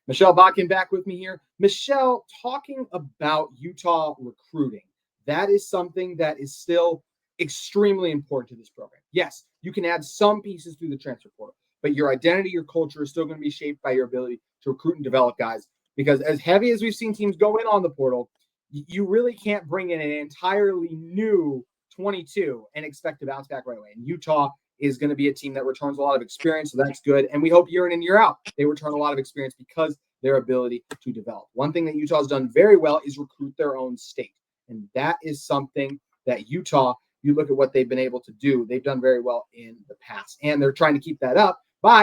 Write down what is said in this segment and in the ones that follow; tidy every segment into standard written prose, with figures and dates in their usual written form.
Michelle Botkin back with me here. Michelle, talking about Utah recruiting. That is something that is still extremely important to this program. Yes, you can add some pieces through the transfer portal, but your identity, your culture is still going to be shaped by your ability to recruit and develop guys. Because as heavy as we've seen teams go in on the portal, you really can't bring in an entirely new 22 and expect to bounce back right away. And Utah is going to be a team that returns a lot of experience, so that's good. And we hope year in and year out, they return a lot of experience because their ability to develop. One thing that Utah has done very well is recruit their own state. And that is something that Utah, you look at what they've been able to do, they've done very well in the past. And they're trying to keep that up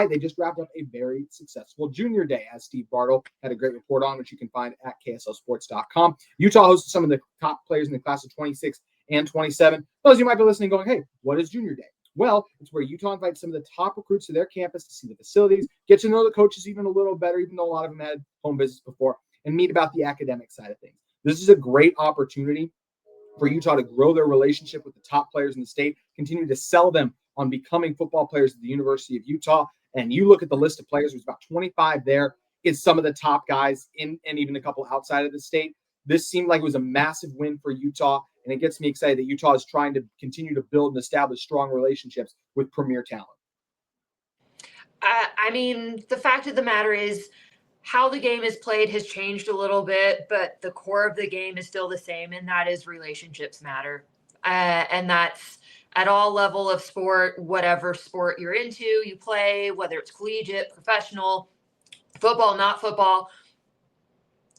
they just wrapped up a very successful junior day, as Steve Bartle had a great report on, which you can find at KSLSports.com. Utah hosted some of the top players in the class of 26 and 27. Those of you might be listening going, hey, what is junior day? Well, it's where Utah invites some of the top recruits to their campus to see the facilities, get to know the coaches even a little better, even though a lot of them had home visits before, and meet about the academic side of things. This is a great opportunity for Utah to grow their relationship with the top players in the state, continue to sell them on becoming football players at the University of Utah. And you look at the list of players, there's about 25 there. It's some of the top guys in and even a couple outside of the state. This seemed like it was a massive win for Utah, and it gets me excited that Utah is trying to continue to build and establish strong relationships with premier talent. I mean, the fact of the matter is how the game is played has changed a little bit, but the core of the game is still the same, and that is relationships matter. And that's at all level of sport, whatever sport you're into, you play, whether it's collegiate, professional, football, not football,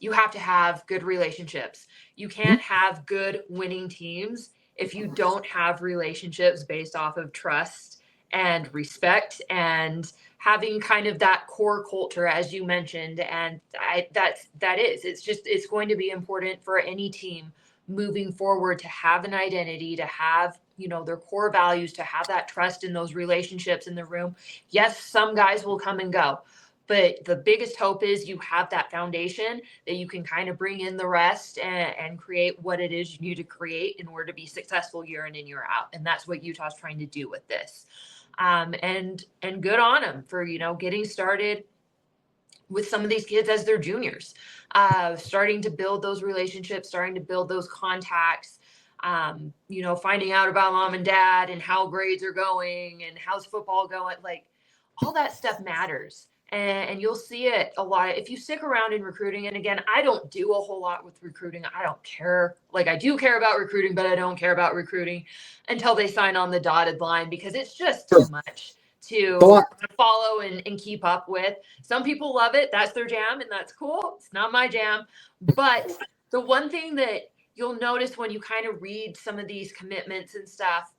you have to have good relationships. You can't have good winning teams if you don't have relationships based off of trust and respect and having kind of that core culture, as you mentioned. And it's going to be important for any team moving forward to have an identity, to have, their core values, to have that trust in those relationships in the room. Yes, some guys will come and go, but the biggest hope is you have that foundation that you can kind of bring in the rest and create what it is you need to create in order to be successful year in and year out. And that's what Utah's trying to do with this. And good on them for, getting started with some of these kids as they're juniors, starting to build those relationships, starting to build those contacts, finding out about mom and dad and how grades are going and how's football going. Like, all that stuff matters. And you'll see it a lot if you stick around in recruiting. And again, I don't do a whole lot with recruiting. I don't care. Like, I do care about recruiting, but I don't care about recruiting until they sign on the dotted line, because it's just too much to follow and keep up with. Some people love it. That's their jam, and that's cool. It's not my jam. But the one thing that you'll notice when you kind of read some of these commitments and stuff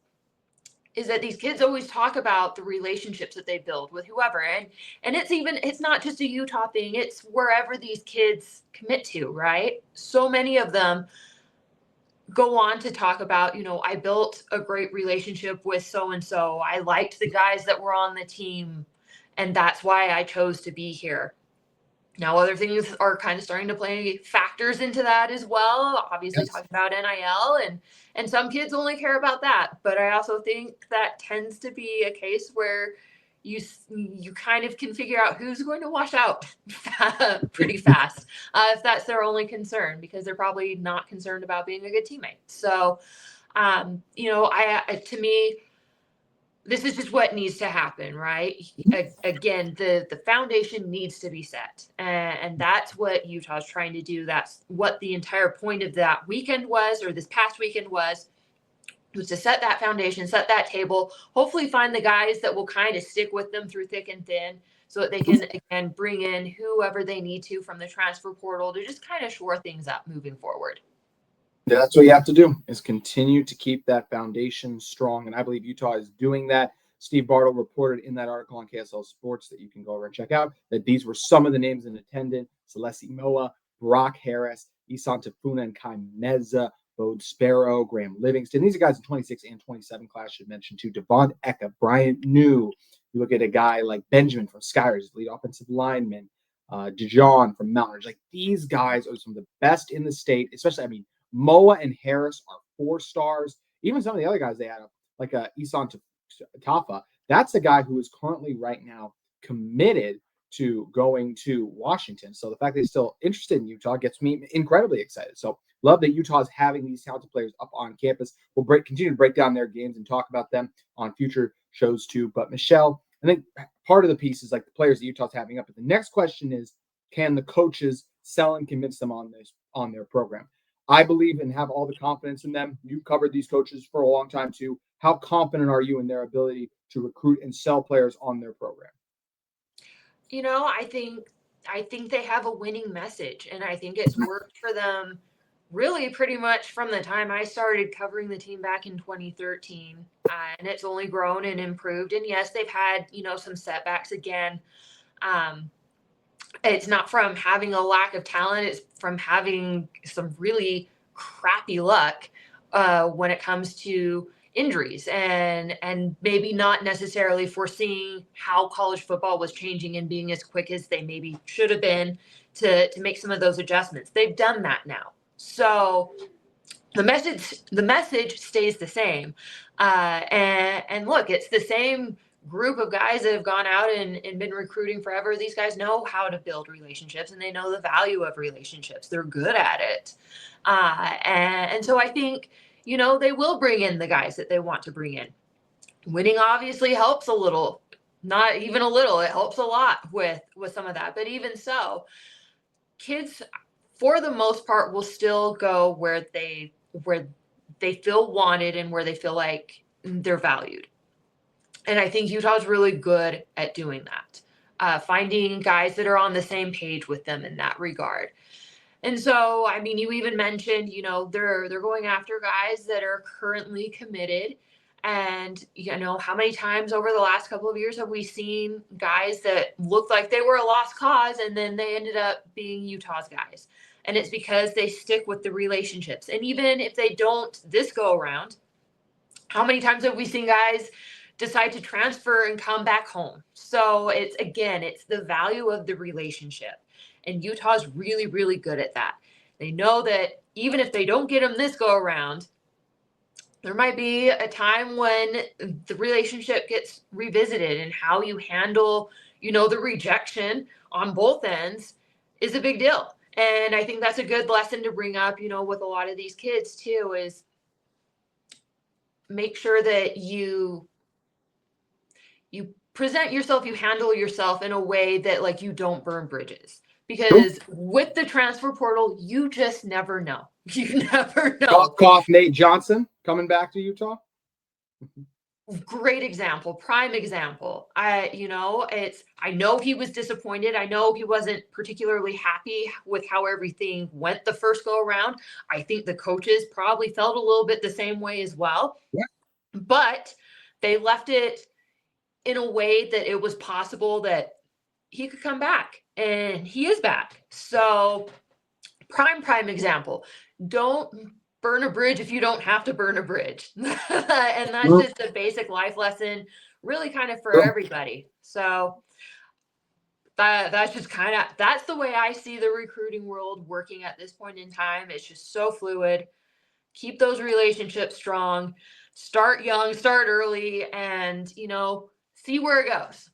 is that these kids always talk about the relationships that they build with whoever. And it's not just a Utah thing. It's wherever these kids commit to, right? So many of them go on to talk about, I built a great relationship with so-and-so. I liked the guys that were on the team, and that's why I chose to be here. Now, other things are kind of starting to play factors into that as well. Obviously, talking about NIL, and some kids only care about that. But I also think that tends to be a case where you kind of can figure out who's going to wash out pretty fast if that's their only concern, because they're probably not concerned about being a good teammate. So, to me, this is just what needs to happen, right? Again, the foundation needs to be set. And that's what Utah's trying to do. That's what the entire point of that weekend was, or this past weekend was to set that foundation, set that table, hopefully find the guys that will kind of stick with them through thick and thin so that they can, again, bring in whoever they need to from the transfer portal to just kind of shore things up moving forward. That's what you have to do, is continue to keep that foundation strong. And I believe Utah is doing that. Steve Bartle reported in that article on KSL Sports that you can go over and check out that these were some of the names in attendance: Celeste Moa, Brock Harris, Isan Tafuna and Kai Meza, Bode Sparrow, Graham Livingston. These are guys in 26 and 27 class should mention too. Devon Eka, Bryant New. You look at a guy like Benjamin from Skyers, lead offensive lineman, Dijon from Mountain Ridge. Like, these guys are some of the best in the state, especially, Moa and Harris are 4 stars. Even some of the other guys they had up, like Isan Tafa, that's a guy who is currently right now committed to going to Washington. So the fact that he's still interested in Utah gets me incredibly excited. So love that Utah is having these talented players up on campus. We'll continue to break down their games and talk about them on future shows too. But Michelle, I think part of the piece is like the players that Utah's having up. But the next question is, can the coaches sell and convince them on their program? I believe and have all the confidence in them. You covered these coaches for a long time too. How confident are you in their ability to recruit and sell players on their program? I think they have a winning message, and I think it's worked for them really pretty much from the time I started covering the team back in 2013, and it's only grown and improved. And yes, they've had, some setbacks again. It's not from having a lack of talent. It's from having some really crappy luck when it comes to injuries and maybe not necessarily foreseeing how college football was changing and being as quick as they maybe should have been to make some of those adjustments. They've done that now. So the message stays the same. And look, it's the same group of guys that have gone out and been recruiting forever. These guys know how to build relationships, and they know the value of relationships. They're good at it. And so I think, they will bring in the guys that they want to bring in. Winning obviously helps a little, not even a little. It helps a lot with some of that. But even so, kids, for the most part, will still go where they feel wanted and where they feel like they're valued. And I think Utah's really good at doing that, finding guys that are on the same page with them in that regard. And so, I mean, you even mentioned, they're going after guys that are currently committed. And, how many times over the last couple of years have we seen guys that looked like they were a lost cause and then they ended up being Utah's guys? And it's because they stick with the relationships. And even if they don't this go around, how many times have we seen guys decide to transfer and come back home? So it's the value of the relationship. And Utah's really, really good at that. They know that even if they don't get them this go around, there might be a time when the relationship gets revisited, and how you handle, the rejection on both ends is a big deal. And I think that's a good lesson to bring up, with a lot of these kids too, is make sure that you present yourself, you handle yourself in a way that like you don't burn bridges. Because with the transfer portal, you just never know. You never know. Cough, Nate Johnson coming back to Utah. Great example, prime example. I know he was disappointed. I know he wasn't particularly happy with how everything went the first go around. I think the coaches probably felt a little bit the same way as well. Yeah. But they left it in a way that it was possible that he could come back, and he is back. So prime example. Don't burn a bridge if you don't have to burn a bridge. And that's just a basic life lesson, really kind of for everybody. So that's just that's the way I see the recruiting world working at this point in time. It's just so fluid. Keep those relationships strong, start young, start early, and, see where it goes.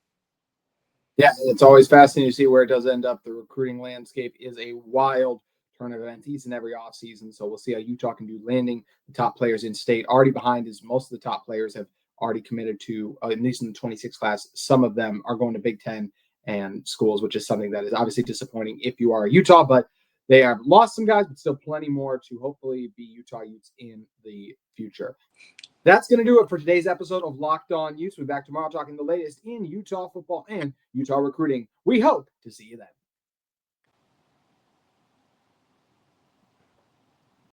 Yeah, it's always fascinating to see where it does end up. The recruiting landscape is a wild turn of events each and every offseason. So we'll see how Utah can do landing the top players in state. Already behind is most of the top players have already committed to, at least in the 26 class, some of them are going to Big Ten and schools, which is something that is obviously disappointing if you are Utah, but they have lost some guys, but still plenty more to hopefully be Utah Utes in the future. That's going to do it for today's episode of Locked On Utes. We'll be back tomorrow talking the latest in Utah football and Utah recruiting. We hope to see you then.